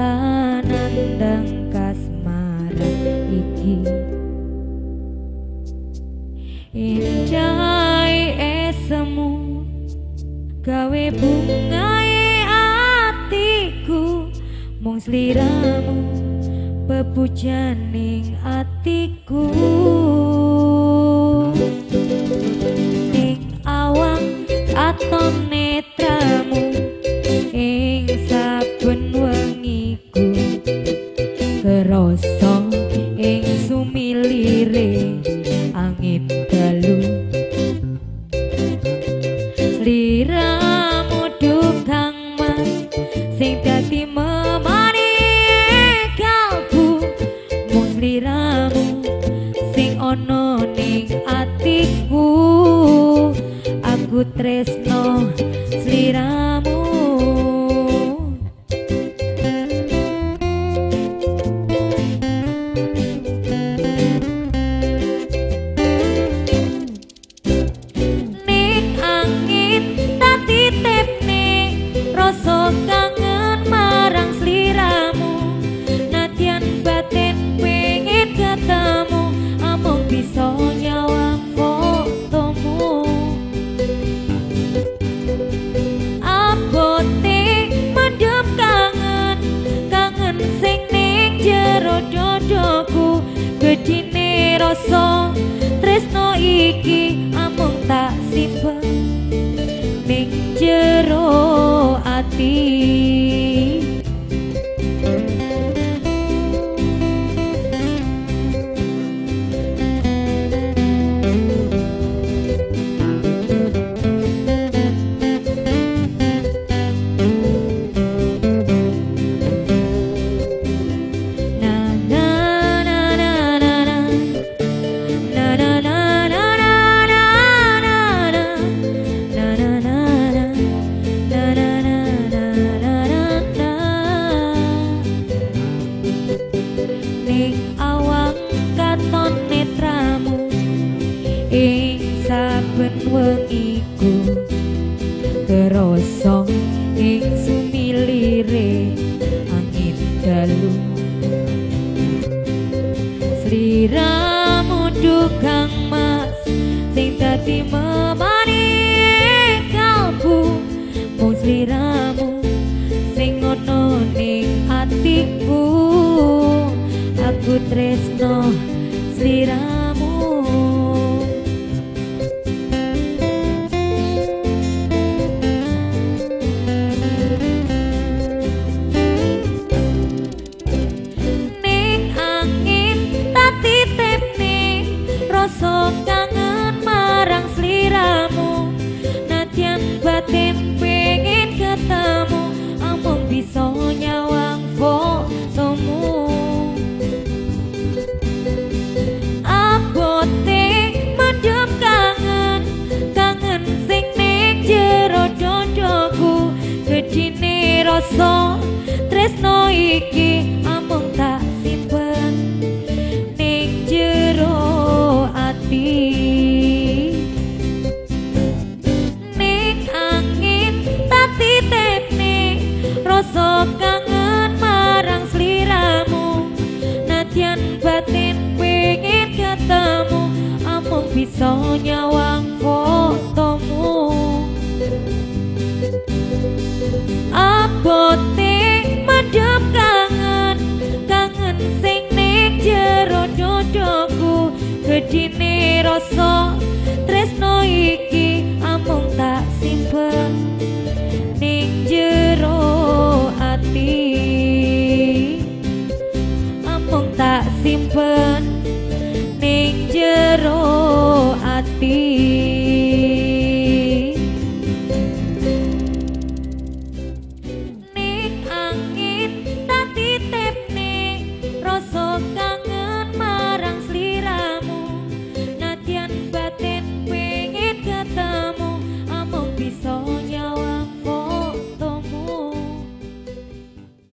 nandang kasmaran iki indai esemu gawe bungae atiku mung sliramu bebujaning atiku ning awang aton netramu ing saben wengiku kerasa ing sumilire angin dalu sliramu dukang mas sing dadi memani kalbu mung sliramu sing ana ning atiku aku tresno sliramu ning angin tak titipne rasa kangen marang sliramu nadyan batin pengen ketemu amung bisa nyawang fotomu abote mendem kangen kangen sing ning jero dodoku gedine rasa tresno iki amung tak simpen ning jero ati ning awang katon netramu ing saben wengiku kerasa ing sumilire angin dalu sliramu dukang mas sing dadi memani kalbu mung sliramu sing ana ning atiku aku tresno sliramu ning angin tak titipne rasa kangen marang sliramu nadyan batin pengen ketemu amung bisa nyawang fotomu abote mendem kangen kangen sing ning jero dodoku gedine rasa tresno iki amung tak simpen ning jero ati ning angin tak titipne rasa kangen marang sliramu nadyan batin pengen ketemu amung bisa nyawang fotomu abote mendem kangen kangen sing ning jero dodoku gedine rasa tresno iki amung tak simpen ning jero ati amung tak simpen